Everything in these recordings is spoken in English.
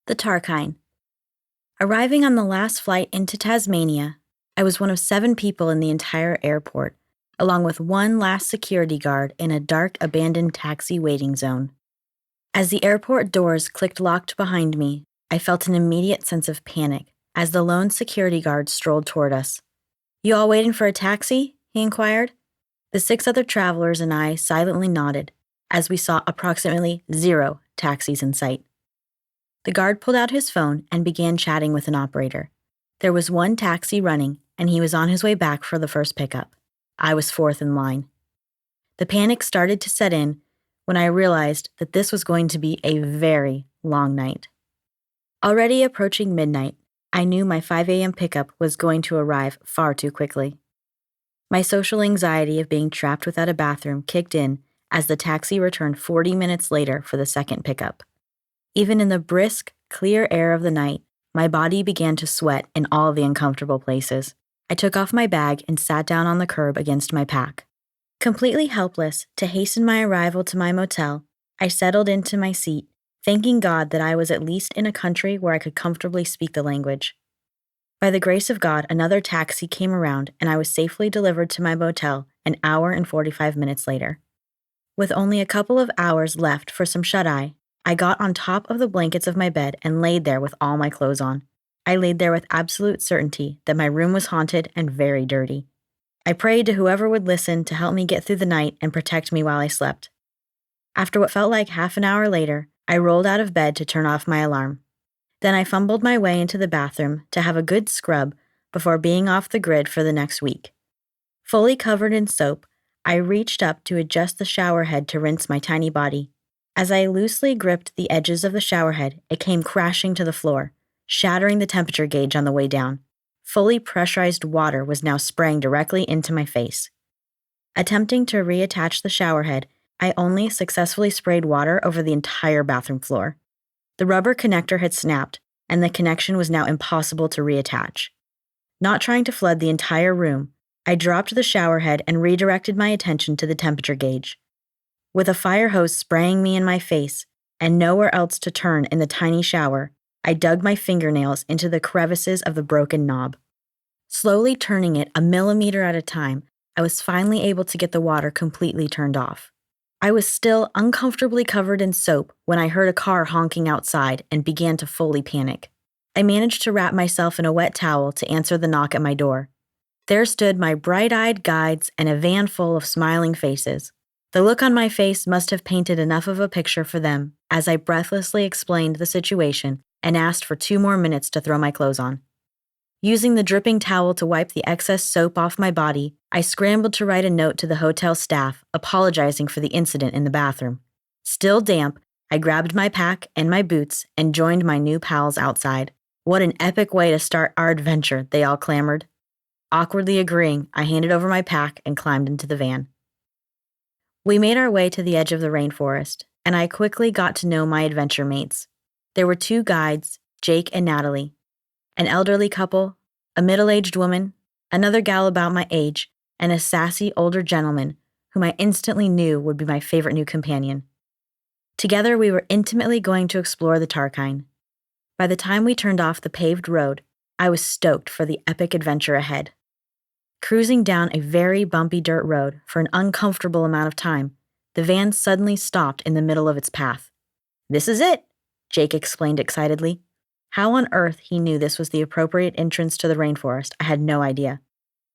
The Tarkine. Arriving on the last flight into Tasmania, I was one of 7 people in the entire airport, along with one last security guard in a dark, abandoned taxi waiting zone. As the airport doors clicked locked behind me, I felt an immediate sense of panic as the lone security guard strolled toward us. "You all waiting for a taxi?" he inquired. The 6 other travelers and I silently nodded as we saw approximately 0 taxis in sight. The guard pulled out his phone and began chatting with an operator. There was one taxi running, and he was on his way back for the first pickup. I was 4th in line. The panic started to set in when I realized that this was going to be a very long night. Already approaching midnight, I knew my 5 a.m. pickup was going to arrive far too quickly. My social anxiety of being trapped without a bathroom kicked in as the taxi returned 40 minutes later for the second pickup. Even in the brisk, clear air of the night, my body began to sweat in all the uncomfortable places. I took off my bag and sat down on the curb against my pack. Completely helpless to hasten my arrival to my motel, I settled into my seat, thanking God that I was at least in a country where I could comfortably speak the language. By the grace of God, another taxi came around and I was safely delivered to my motel an hour and 45 minutes later. With only a couple of hours left for some shut-eye, I got on top of the blankets of my bed and laid there with all my clothes on. I laid there with absolute certainty that my room was haunted and very dirty. I prayed to whoever would listen to help me get through the night and protect me while I slept. After what felt like half an hour later, I rolled out of bed to turn off my alarm. Then I fumbled my way into the bathroom to have a good scrub before being off the grid for the next week. Fully covered in soap, I reached up to adjust the shower head to rinse my tiny body. As I loosely gripped the edges of the shower head, it came crashing to the floor, shattering the temperature gauge on the way down. Fully pressurized water was now spraying directly into my face. Attempting to reattach the shower head, I only successfully sprayed water over the entire bathroom floor. The rubber connector had snapped, and the connection was now impossible to reattach. Not trying to flood the entire room, I dropped the shower head and redirected my attention to the temperature gauge. With a fire hose spraying me in my face and nowhere else to turn in the tiny shower, I dug my fingernails into the crevices of the broken knob. Slowly turning it a millimeter at a time, I was finally able to get the water completely turned off. I was still uncomfortably covered in soap when I heard a car honking outside and began to fully panic. I managed to wrap myself in a wet towel to answer the knock at my door. There stood my bright-eyed guides and a van full of smiling faces. The look on my face must have painted enough of a picture for them as I breathlessly explained the situation and asked for 2 more minutes to throw my clothes on. Using the dripping towel to wipe the excess soap off my body, I scrambled to write a note to the hotel staff apologizing for the incident in the bathroom. Still damp, I grabbed my pack and my boots and joined my new pals outside. "What an epic way to start our adventure," they all clamored. Awkwardly agreeing, I handed over my pack and climbed into the van. We made our way to the edge of the rainforest, and I quickly got to know my adventure mates. There were 2 guides, Jake and Natalie, an elderly couple, a middle-aged woman, another gal about my age, and a sassy older gentleman whom I instantly knew would be my favorite new companion. Together we were intimately going to explore the Tarkine. By the time we turned off the paved road, I was stoked for the epic adventure ahead. Cruising down a very bumpy dirt road for an uncomfortable amount of time, the van suddenly stopped in the middle of its path. "This is it," Jake explained excitedly. How on earth he knew this was the appropriate entrance to the rainforest, I had no idea.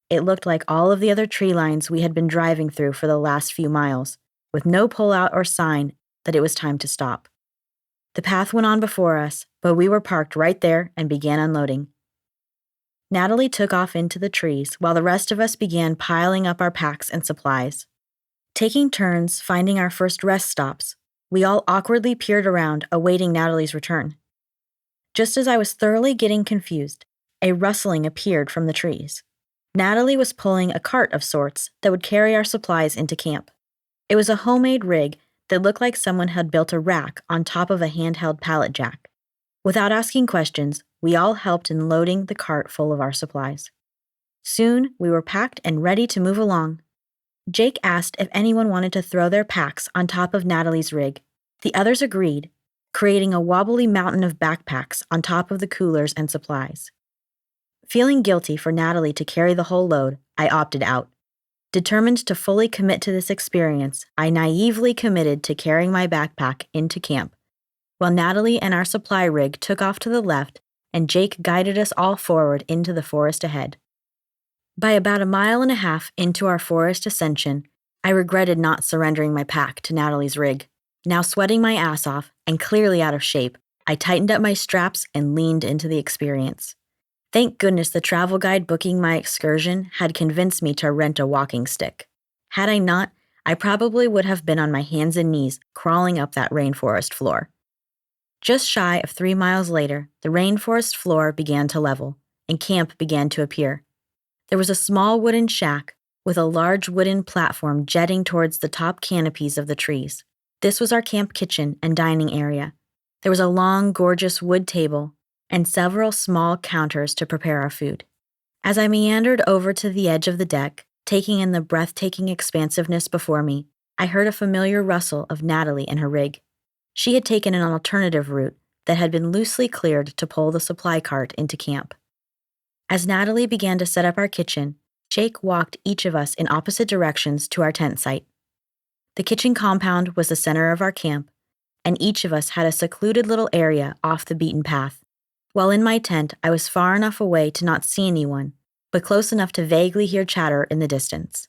It looked like all of the other tree lines we had been driving through for the last few miles, with no pullout or sign that it was time to stop. The path went on before us, but we were parked right there and began unloading. Natalie took off into the trees while the rest of us began piling up our packs and supplies. Taking turns finding our first rest stops, we all awkwardly peered around, awaiting Natalie's return. Just as I was thoroughly getting confused, a rustling appeared from the trees. Natalie was pulling a cart of sorts that would carry our supplies into camp. It was a homemade rig that looked like someone had built a rack on top of a handheld pallet jack. Without asking questions, we all helped in loading the cart full of our supplies. Soon, we were packed and ready to move along. Jake asked if anyone wanted to throw their packs on top of Natalie's rig. The others agreed, creating a wobbly mountain of backpacks on top of the coolers and supplies. Feeling guilty for Natalie to carry the whole load, I opted out. Determined to fully commit to this experience, I naively committed to carrying my backpack into camp, while Natalie and our supply rig took off to the left and Jake guided us all forward into the forest ahead. By about 1.5 miles into our forest ascension, I regretted not surrendering my pack to Natalie's rig. Now sweating my ass off and clearly out of shape, I tightened up my straps and leaned into the experience. Thank goodness the travel guide booking my excursion had convinced me to rent a walking stick. Had I not, I probably would have been on my hands and knees crawling up that rainforest floor. Just shy of 3 miles later, the rainforest floor began to level, and camp began to appear. There was a small wooden shack with a large wooden platform jetting towards the top canopies of the trees. This was our camp kitchen and dining area. There was a long, gorgeous wood table and several small counters to prepare our food. As I meandered over to the edge of the deck, taking in the breathtaking expansiveness before me, I heard a familiar rustle of Natalie and her rig. She had taken an alternative route that had been loosely cleared to pull the supply cart into camp. As Natalie began to set up our kitchen, Jake walked each of us in opposite directions to our tent site. The kitchen compound was the center of our camp, and each of us had a secluded little area off the beaten path. While in my tent, I was far enough away to not see anyone, but close enough to vaguely hear chatter in the distance.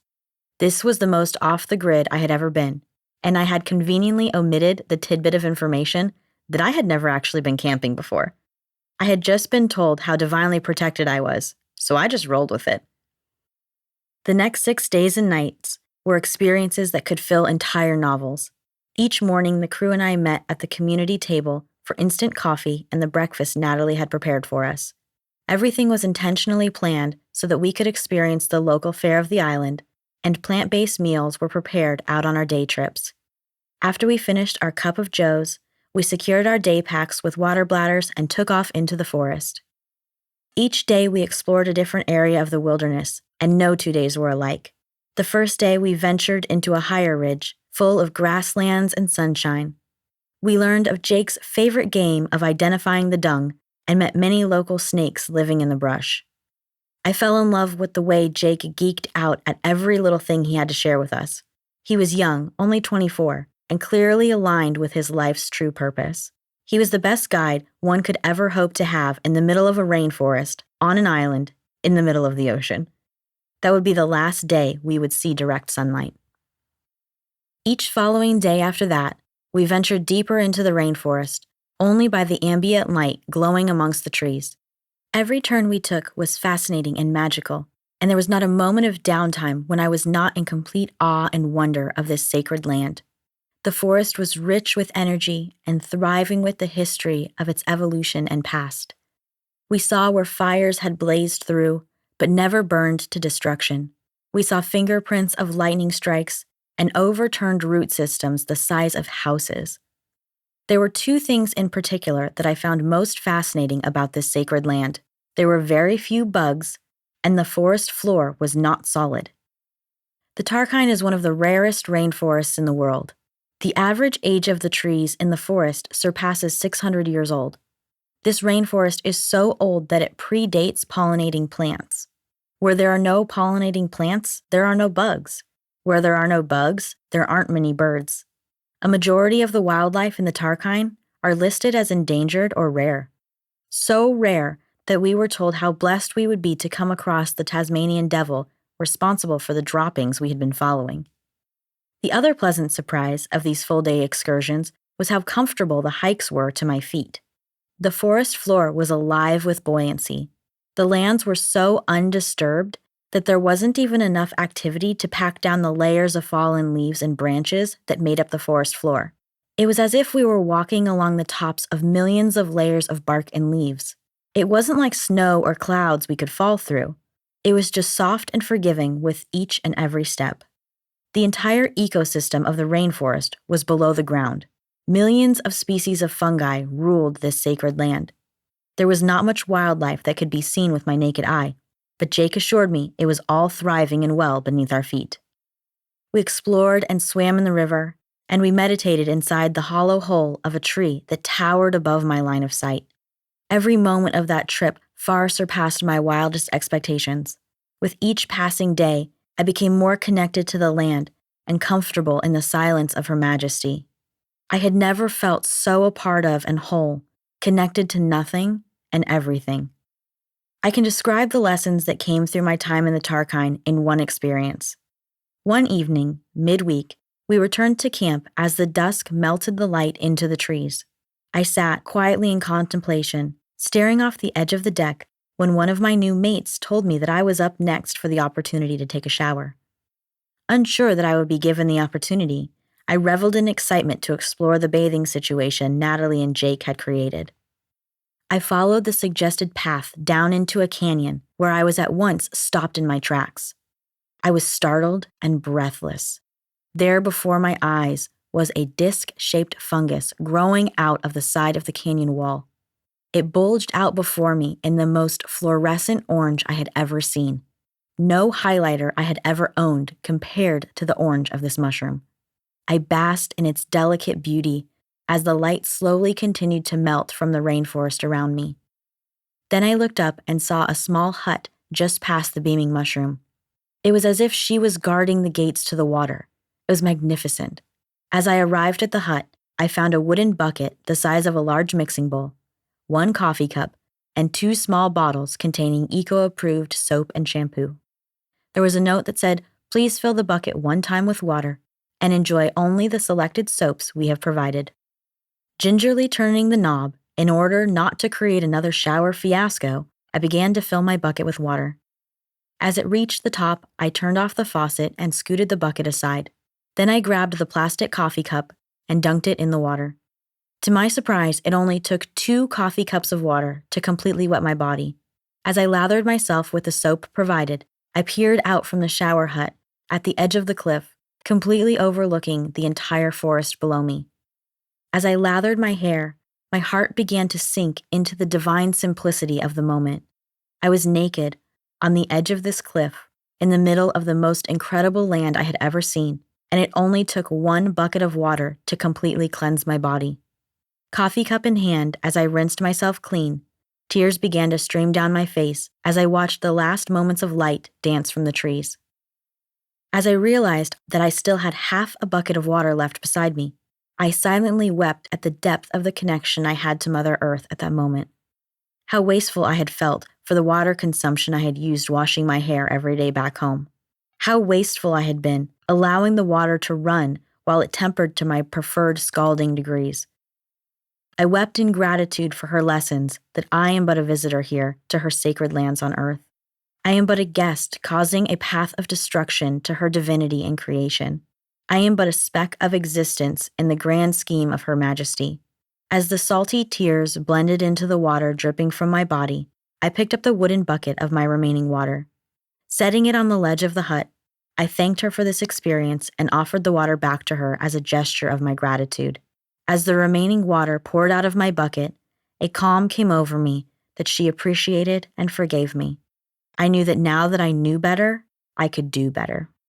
This was the most off the grid I had ever been, and I had conveniently omitted the tidbit of information that I had never actually been camping before. I had just been told how divinely protected I was, so I just rolled with it. The next 6 days and nights were experiences that could fill entire novels. Each morning, the crew and I met at the community table for instant coffee and the breakfast Natalie had prepared for us. Everything was intentionally planned so that we could experience the local fare of the island, and plant-based meals were prepared out on our day trips. After we finished our cup of joes, we secured our day packs with water bladders and took off into the forest. Each day we explored a different area of the wilderness, and no 2 days were alike. The first day we ventured into a higher ridge, full of grasslands and sunshine. We learned of Jake's favorite game of identifying the dung and met many local snakes living in the brush. I fell in love with the way Jake geeked out at every little thing he had to share with us. He was young, only 24, and clearly aligned with his life's true purpose. He was the best guide one could ever hope to have in the middle of a rainforest, on an island, in the middle of the ocean. That would be the last day we would see direct sunlight. Each following day after that, we ventured deeper into the rainforest, only by the ambient light glowing amongst the trees. Every turn we took was fascinating and magical, and there was not a moment of downtime when I was not in complete awe and wonder of this sacred land. The forest was rich with energy and thriving with the history of its evolution and past. We saw where fires had blazed through, but never burned to destruction. We saw fingerprints of lightning strikes and overturned root systems the size of houses. There were 2 things in particular that I found most fascinating about this sacred land. There were very few bugs, and the forest floor was not solid. The Tarkine is one of the rarest rainforests in the world. The average age of the trees in the forest surpasses 600 years old. This rainforest is so old that it predates pollinating plants. Where there are no pollinating plants, there are no bugs. Where there are no bugs, there aren't many birds. A majority of the wildlife in the Tarkine are listed as endangered or rare. So rare that we were told how blessed we would be to come across the Tasmanian devil responsible for the droppings we had been following. The other pleasant surprise of these full-day excursions was how comfortable the hikes were to my feet. The forest floor was alive with buoyancy. The lands were so undisturbed that there wasn't even enough activity to pack down the layers of fallen leaves and branches that made up the forest floor. It was as if we were walking along the tops of millions of layers of bark and leaves. It wasn't like snow or clouds we could fall through. It was just soft and forgiving with each and every step. The entire ecosystem of the rainforest was below the ground. Millions of species of fungi ruled this sacred land. There was not much wildlife that could be seen with my naked eye, but Jake assured me it was all thriving and well beneath our feet. We explored and swam in the river, and we meditated inside the hollow hole of a tree that towered above my line of sight. Every moment of that trip far surpassed my wildest expectations. With each passing day, I became more connected to the land and comfortable in the silence of Her Majesty. I had never felt so a part of and whole, connected to nothing and everything. I can describe the lessons that came through my time in the Tarkine in one experience. One evening, midweek, we returned to camp as the dusk melted the light into the trees. I sat quietly in contemplation, staring off the edge of the deck when one of my new mates told me that I was up next for the opportunity to take a shower. Unsure that I would be given the opportunity, I reveled in excitement to explore the bathing situation Natalie and Jake had created. I followed the suggested path down into a canyon where I was at once stopped in my tracks. I was startled and breathless. There before my eyes was a disc-shaped fungus growing out of the side of the canyon wall. It bulged out before me in the most fluorescent orange I had ever seen. No highlighter I had ever owned compared to the orange of this mushroom. I basked in its delicate beauty as the light slowly continued to melt from the rainforest around me. Then I looked up and saw a small hut just past the beaming mushroom. It was as if she was guarding the gates to the water. It was magnificent. As I arrived at the hut, I found a wooden bucket the size of a large mixing bowl, 1 coffee cup, and 2 small bottles containing eco-approved soap and shampoo. There was a note that said, "Please fill the bucket 1 time with water and enjoy only the selected soaps we have provided." Gingerly turning the knob, in order not to create another shower fiasco, I began to fill my bucket with water. As it reached the top, I turned off the faucet and scooted the bucket aside. Then I grabbed the plastic coffee cup and dunked it in the water. To my surprise, it only took 2 coffee cups of water to completely wet my body. As I lathered myself with the soap provided, I peered out from the shower hut at the edge of the cliff, completely overlooking the entire forest below me. As I lathered my hair, my heart began to sink into the divine simplicity of the moment. I was naked, on the edge of this cliff, in the middle of the most incredible land I had ever seen, and it only took 1 bucket of water to completely cleanse my body. Coffee cup in hand, as I rinsed myself clean, tears began to stream down my face as I watched the last moments of light dance from the trees. As I realized that I still had half a bucket of water left beside me, I silently wept at the depth of the connection I had to Mother Earth at that moment. How wasteful I had felt for the water consumption I had used washing my hair every day back home. How wasteful I had been, allowing the water to run while it tempered to my preferred scalding degrees. I wept in gratitude for her lessons that I am but a visitor here to her sacred lands on earth. I am but a guest causing a path of destruction to her divinity and creation. I am but a speck of existence in the grand scheme of Her Majesty. As the salty tears blended into the water dripping from my body, I picked up the wooden bucket of my remaining water. Setting it on the ledge of the hut, I thanked her for this experience and offered the water back to her as a gesture of my gratitude. As the remaining water poured out of my bucket, a calm came over me that she appreciated and forgave me. I knew that now that I knew better, I could do better.